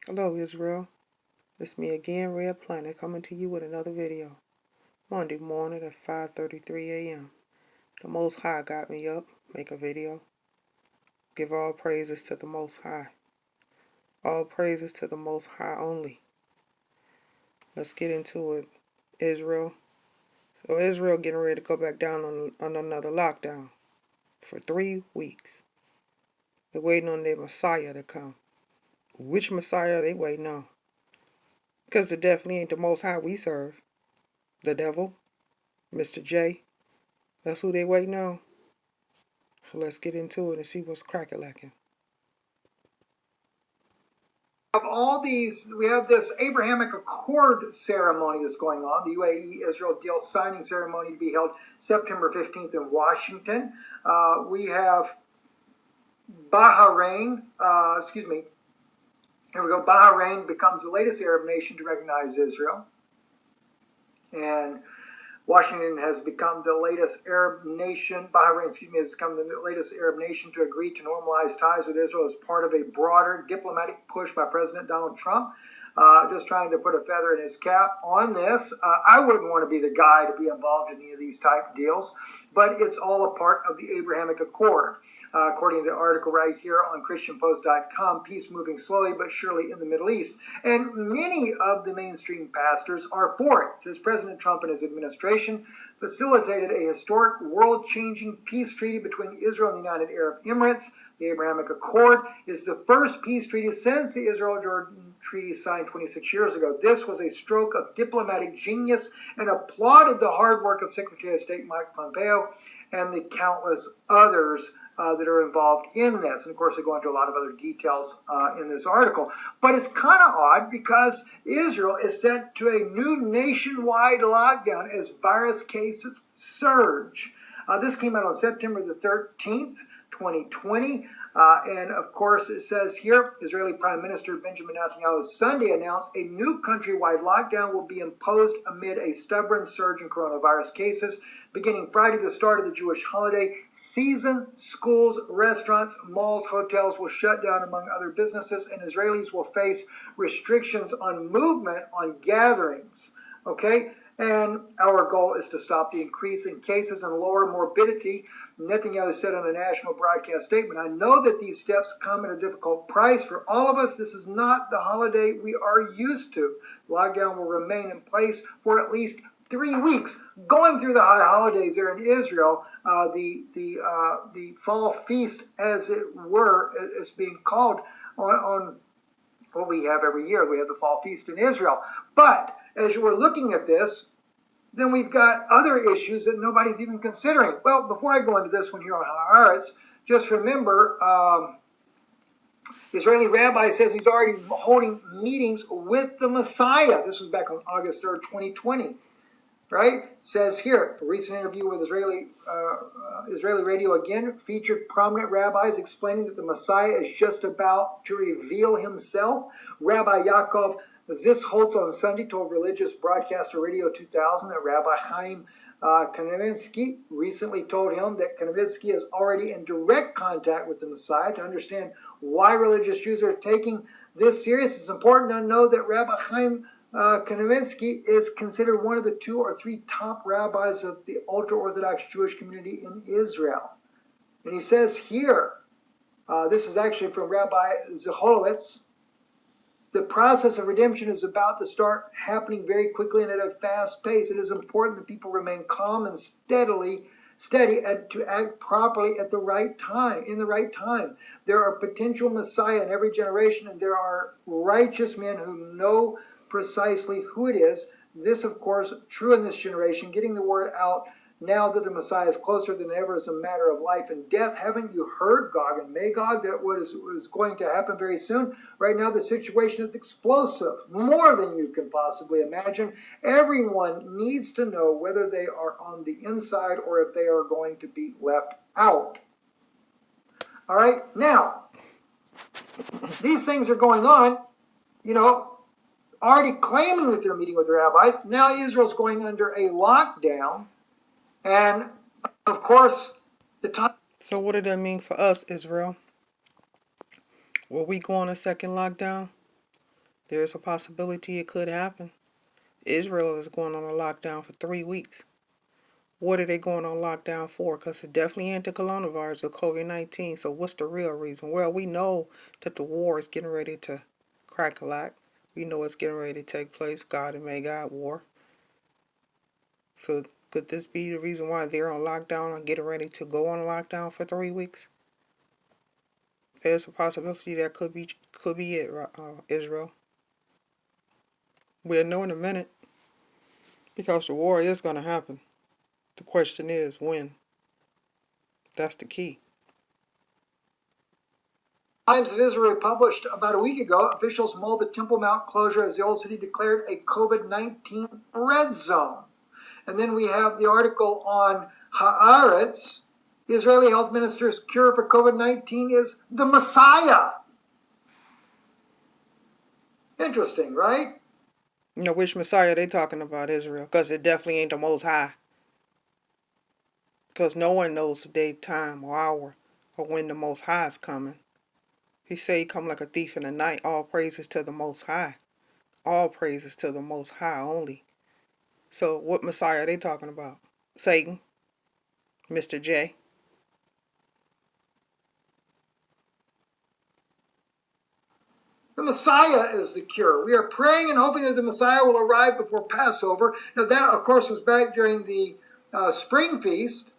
Hello Israel, it's me again, Red Planet, coming to you with another video. Monday morning at 5:33 a.m. The Most High got me up, make a video. Give all praises to the Most High. All praises to the Most High only. Let's get into it, Israel. So Israel getting ready to go back down on another lockdown for 3 weeks. They're waiting on their Messiah to come. Which Messiah they waiting on? Because it definitely ain't the Most High we serve. The devil, Mr. J. That's who they waiting on. Let's get into it and see what's crack-a-lacking. We have this Abrahamic Accord ceremony that's going on, the UAE-Israel deal signing ceremony to be held September 15th in Washington. We have Bahrain, here we go. Bahrain becomes the latest Arab nation to recognize Israel. And Washington has become the latest Arab nation, has become the latest Arab nation to agree to normalize ties with Israel as part of a broader diplomatic push by President Donald Trump. Just trying to put a feather in his cap on this. I wouldn't want to be the guy to be involved in any of these type deals, but it's all a part of the Abrahamic Accord. According to the article right here on ChristianPost.com, peace moving slowly but surely in the Middle East. And many of the mainstream pastors are for it. It says President Trump and his administration facilitated a historic world-changing peace treaty between Israel and the United Arab Emirates. The Abrahamic Accord is the first peace treaty since the Israel-Jordan Treaty signed 26 years ago. This was a stroke of diplomatic genius and applauded the hard work of Secretary of State Mike Pompeo and the countless others that are involved in this. And of course, they go into a lot of other details in this article. But it's kind of odd because Israel is sent to a new nationwide lockdown as virus cases surge. This came out on September the 13th. 2020. And of course, it says here, Israeli Prime Minister Benjamin Netanyahu Sunday announced a new countrywide lockdown will be imposed amid a stubborn surge in coronavirus cases. Beginning Friday, the start of the Jewish holiday season, schools, restaurants, malls, hotels will shut down among other businesses, and Israelis will face restrictions on movement on gatherings. Okay? And our goal is to stop the increase in cases and lower morbidity, Netanyahu said on a national broadcast statement. I know that these steps come at a difficult price for all of us. This is not the holiday we are used to. The lockdown will remain in place for at least 3 weeks. Going through the high holidays there in Israel, the fall feast, as it were, is being called on what we have every year. We have the fall feast in Israel. But as you were looking at this, then we've got other issues that nobody's even considering. Well, before I go into this one here on Haaretz, just remember, Israeli rabbi says he's already holding meetings with the Messiah. This was back on August 3rd, 2020. Right? Says here, a recent interview with Israeli radio again featured prominent rabbis explaining that the Messiah is just about to reveal himself. Rabbi Yaakov Zisholtz on Sunday told religious broadcaster Radio 2000 that Rabbi Chaim Kanievsky recently told him that Kanievsky is already in direct contact with the Messiah. To understand why religious Jews are taking this serious, it's important to know that Rabbi Chaim Kanievsky is considered one of the 2 or 3 top rabbis of the ultra-Orthodox Jewish community in Israel. And he says here, this is actually from Rabbi Zholowitz, the process of redemption is about to start happening very quickly and at a fast pace. It is important that people remain calm and steady and to act properly at the right time, in the right time. There are potential Messiah in every generation, and there are righteous men who know precisely who it is. This, of course, true in this generation, getting the word out now that the Messiah is closer than ever is a matter of life and death. Haven't you heard, Gog and Magog, that what is going to happen very soon? Right now, the situation is explosive, more than you can possibly imagine. Everyone needs to know whether they are on the inside or if they are going to be left out. All right, now, these things are going on, already claiming that they're meeting with the rabbis. Now Israel's going under a lockdown. And, of course, the time... So what did that mean for us, Israel? Will we go on a second lockdown? There's a possibility it could happen. Israel is going on a lockdown for 3 weeks. What are they going on lockdown for? Because it definitely ain't the coronavirus or COVID-19. So what's the real reason? Well, we know that the war is getting ready to crack a lack. We know it's getting ready to take place. God and may God war. So could this be the reason why they're on lockdown and getting ready to go on lockdown for 3 weeks? There's a possibility that could be it, Israel. We'll know in a minute because the war is going to happen. The question is when. That's the key. Times of Israel published about a week ago, officials mulled the Temple Mount closure as the old city declared a COVID-19 red zone. And then we have the article on Haaretz. The Israeli health minister's cure for COVID-19 is the Messiah. Interesting, right? You know, which Messiah they talking about, Israel? Because it definitely ain't the Most High. Because no one knows the day, time, or hour, or when the Most High is coming. He say he come like a thief in the night. All praises to the Most High. All praises to the Most High only. So what Messiah are they talking about? Satan? Mr. J? The Messiah is the cure. We are praying and hoping that the Messiah will arrive before Passover. Now that, of course, was back during the spring feast.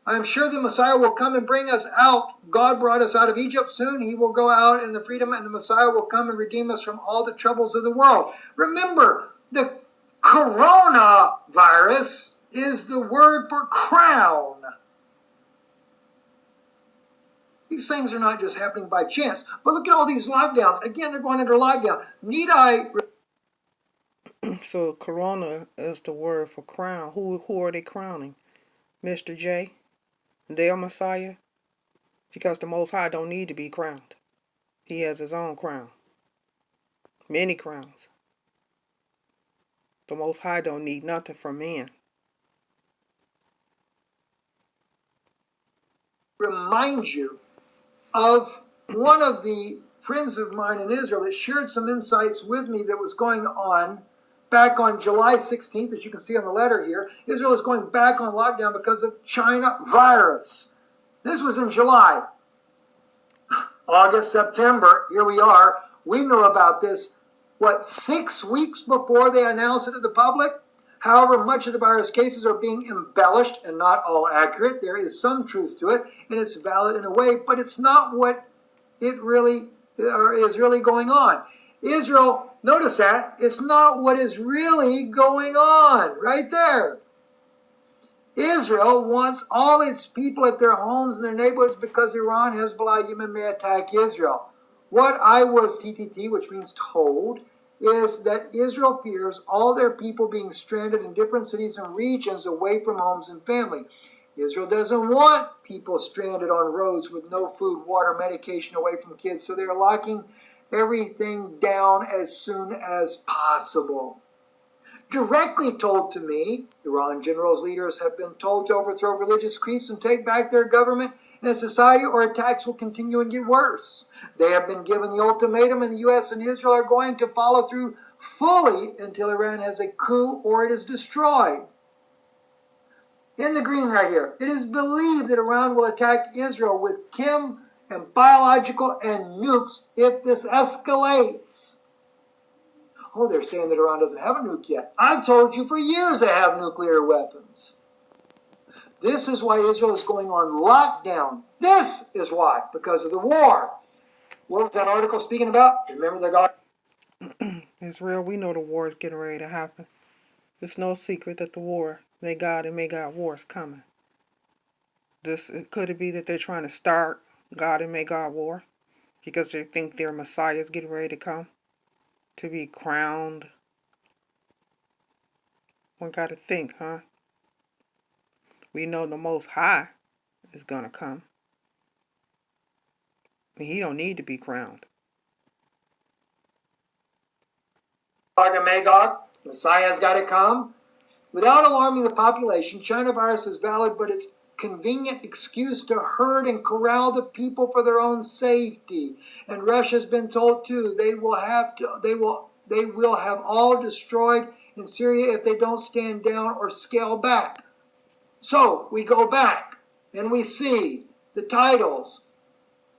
I am sure the Messiah will come and bring us out. God brought us out of Egypt soon. He will go out in the freedom, and the Messiah will come and redeem us from all the troubles of the world. Remember, the coronavirus is the word for crown. These things are not just happening by chance. But look at all these lockdowns. Again, they're going under lockdown. Need I... So corona is the word for crown. Who are they crowning? Mr. J? Their Messiah? Because the Most High don't need to be crowned. He has his own crown. Many crowns. The Most High don't need nothing from man. Remind you of one of the friends of mine in Israel that shared some insights with me that was going on back on July 16th, as you can see on the letter here. Israel is going back on lockdown because of China virus. This was in July. August, September, here we are. We know about this, 6 weeks before they announced it to the public? However, much of the virus cases are being embellished and not all accurate. There is some truth to it, and it's valid in a way, but it's not what it really is really going on. Israel, notice that, it's not what is really going on, right there. Israel wants all its people at their homes and their neighborhoods because Iran, Hezbollah, Yemen may attack Israel. What I was TTT, which means told, is that Israel fears all their people being stranded in different cities and regions away from homes and family. Israel doesn't want people stranded on roads with no food, water, medication away from kids, so they're locking everything down as soon as possible. Directly told to me, Iran generals' leaders have been told to overthrow religious creeps and take back their government and society, or attacks will continue and get worse. They have been given the ultimatum, and the U.S. and Israel are going to follow through fully until Iran has a coup or it is destroyed. In the green right here, it is believed that Iran will attack Israel with chem and biological and nukes if this escalates. Oh, they're saying that Iran doesn't have a nuke yet. I've told you for years they have nuclear weapons. This is why Israel is going on lockdown. This is why, because of the war. What was that article speaking about? Remember the God? Israel, we know the war is getting ready to happen. It's no secret that the war, may God and may God war is coming. Could it be that they're trying to start God and may God war because they think their Messiah is getting ready to come to be crowned? One got to think, huh? We know the Most High is going to come. And he don't need to be crowned. Gog and Magog, Messiah's got to come. Without alarming the population, China virus is valid, but its convenient excuse to herd and corral the people for their own safety. And Russia's been told too they will have all destroyed in Syria if they don't stand down or scale back. So we go back and we see the titles.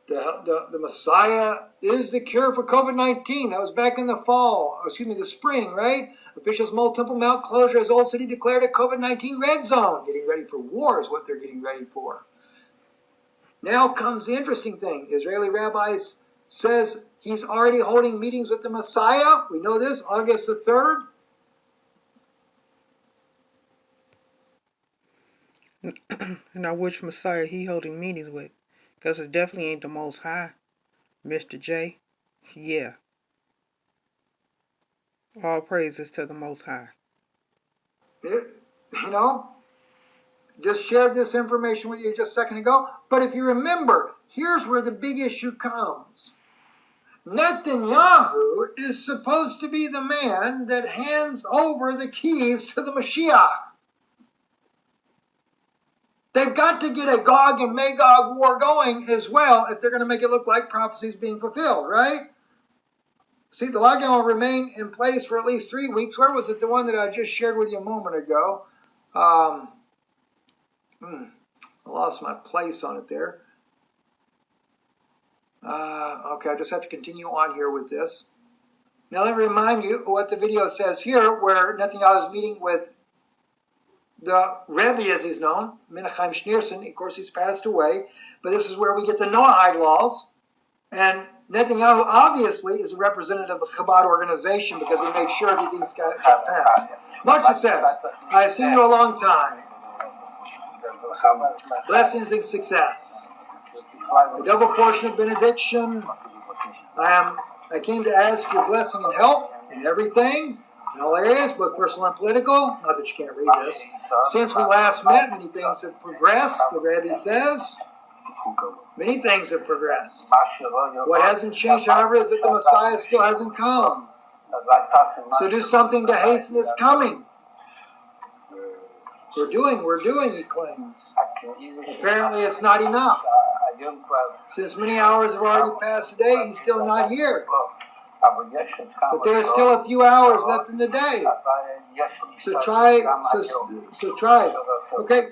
The Messiah is the cure for COVID-19. That was back in the spring, right? Officials mull Temple Mount closure as Old City declared a COVID-19 red zone. Getting ready for war is what they're getting ready for. Now comes the interesting thing. Israeli rabbis says he's already holding meetings with the Messiah. We know this, August the 3rd. Now, which Messiah he holding meetings with? Because it definitely ain't the Most High, Mr. J. Yeah. All praises to the Most High. Just shared this information with you just a second ago. But if you remember, here's where the big issue comes. Netanyahu is supposed to be the man that hands over the keys to the Mashiach. They've got to get a Gog and Magog war going as well if they're going to make it look like prophecy is being fulfilled, right? See, the lockdown will remain in place for at least 3 weeks. Where was it? The one that I just shared with you a moment ago. I lost my place on it there. Okay, I just have to continue on here with this. Now let me remind you what the video says here, where Netanyahu is meeting with the Rebbe, as he's known, Menachem Schneerson. Of course, he's passed away. But this is where we get the Noahide laws. And Netanyahu obviously is a representative of the Chabad organization because he made sure that these got passed. Much success. I have seen you a long time. Blessings and success. A double portion of benediction. I came to ask your blessing and help in everything, in all areas, both personal and political. Not that you can't read this. Since we last met, many things have progressed, the Rebbe says. Many things have progressed. What hasn't changed, however, is that the Messiah still hasn't come. So do something to hasten his coming. We're doing, he claims. Apparently it's not enough. Since many hours have already passed today, he's still not here. But there are still a few hours left in the day. So try. Okay.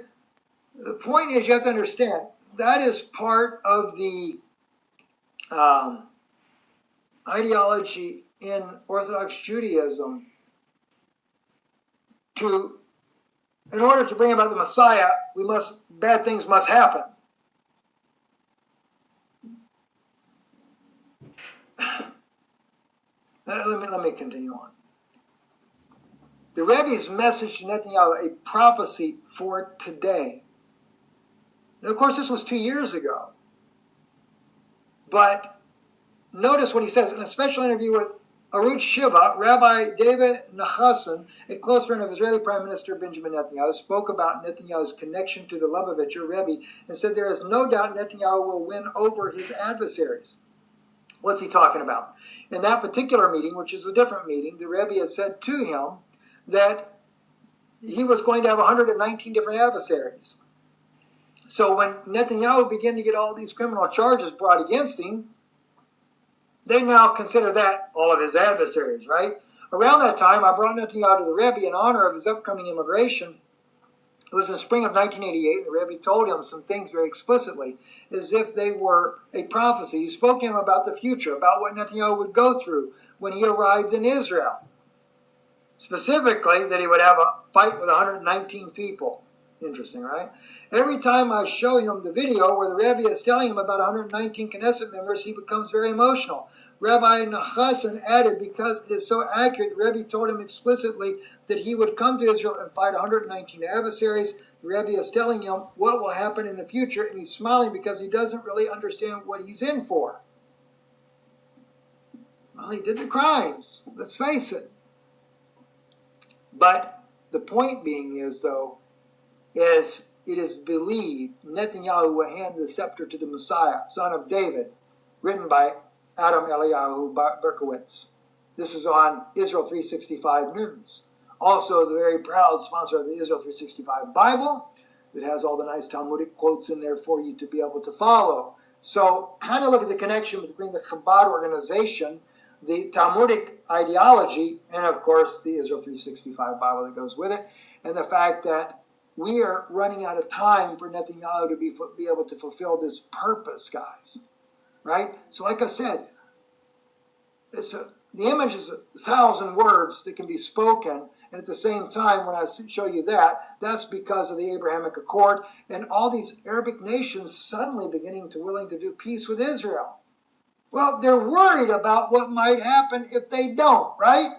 The point is, you have to understand, that is part of the ideology in Orthodox Judaism. In order to bring about the Messiah, bad things must happen. Let me continue on. The Rebbe's message to Netanyahu, a prophecy for today. Now, of course, this was 2 years ago. But notice what he says in a special interview with Arutz Shiva, Rabbi David Nachasson, a close friend of Israeli Prime Minister Benjamin Netanyahu, spoke about Netanyahu's connection to the Lubavitcher Rebbe and said there is no doubt Netanyahu will win over his adversaries. What's he talking about? In that particular meeting, which is a different meeting, the Rebbe had said to him that he was going to have 119 different adversaries. So when Netanyahu began to get all these criminal charges brought against him, they now consider that all of his adversaries, right? Around that time, I brought Netanyahu to the Rebbe in honor of his upcoming immigration. It was in spring of 1988. The Rebbe told him some things very explicitly, as if they were a prophecy. He spoke to him about the future, about what Netanyahu would go through when he arrived in Israel. Specifically, that he would have a fight with 119 people. Interesting, right? Every time I show him the video where the Rebbe is telling him about 119 Knesset members, he becomes very emotional. Rabbi Nachasson added, because it is so accurate, the Rebbe told him explicitly that he would come to Israel and fight 119 adversaries. The Rebbe is telling him what will happen in the future, and he's smiling because he doesn't really understand what he's in for. Well, he did the crimes, let's face it. But the point being is, though, is it is believed Netanyahu will hand the scepter to the Messiah, son of David, written by Adam Eliyahu Berkowitz. This is on Israel 365 News. Also, the very proud sponsor of the Israel 365 Bible, It has all the nice Talmudic quotes in there for you to be able to follow. So kind of look at the connection between the Chabad organization, the Talmudic ideology, and of course the Israel 365 Bible that goes with it, and the fact that we are running out of time for Netanyahu to be able to fulfill this purpose, guys. Right? So like I said, the image is 1,000 words that can be spoken, and at the same time, when I show you that, that's because of the Abrahamic Accord and all these Arabic nations suddenly beginning to willing to do peace with Israel. Well, they're worried about what might happen if they don't, right?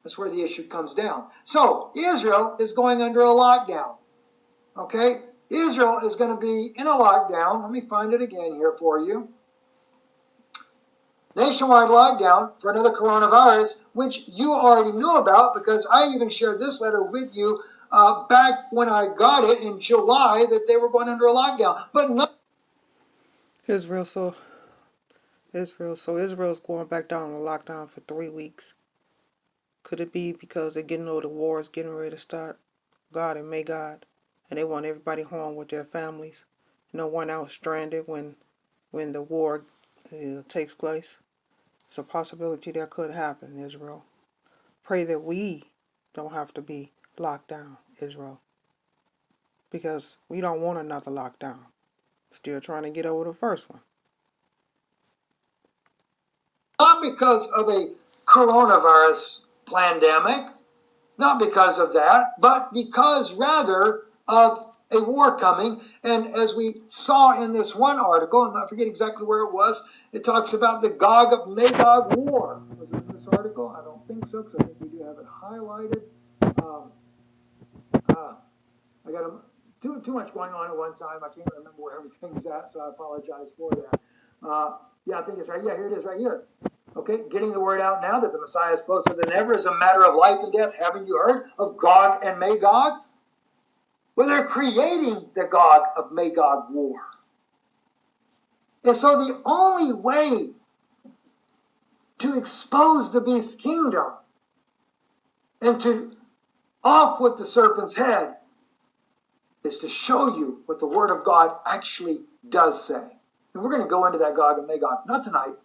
That's where the issue comes down. So, Israel is going under a lockdown. Okay? Israel is going to be in a lockdown. Let me find it again here for you. Nationwide lockdown for another coronavirus, which you already knew about because I even shared this letter with you back when I got it in July that they were going under a lockdown. But no. Israel's going back down to lockdown for 3 weeks. Could it be because they're getting the war is getting ready to start? God and Magog, and they want everybody home with their families. No one out stranded when the war takes place. It's a possibility that could happen, Israel. Pray that we don't have to be locked down, Israel. Because we don't want another lockdown. Still trying to get over the first one. Not because of a coronavirus pandemic, not because of that, but because rather of a war coming. And as we saw in this one article, and I forget exactly where it was, it talks about the Gog of Magog war. Was it in this article? I don't think so, because I think we do have it highlighted. I got too much going on at one time. I can't remember where everything's at, so I apologize for that. Yeah, I think it's right. Yeah, here it is right here. Okay, getting the word out now that the Messiah is closer than ever is a matter of life and death. Haven't you heard of Gog and Magog? Well, they're creating the Gog of Magog war. And so the only way to expose the beast's kingdom and to off with the serpent's head is to show you what the Word of God actually does say. And we're going to go into that Gog and Magog, not tonight,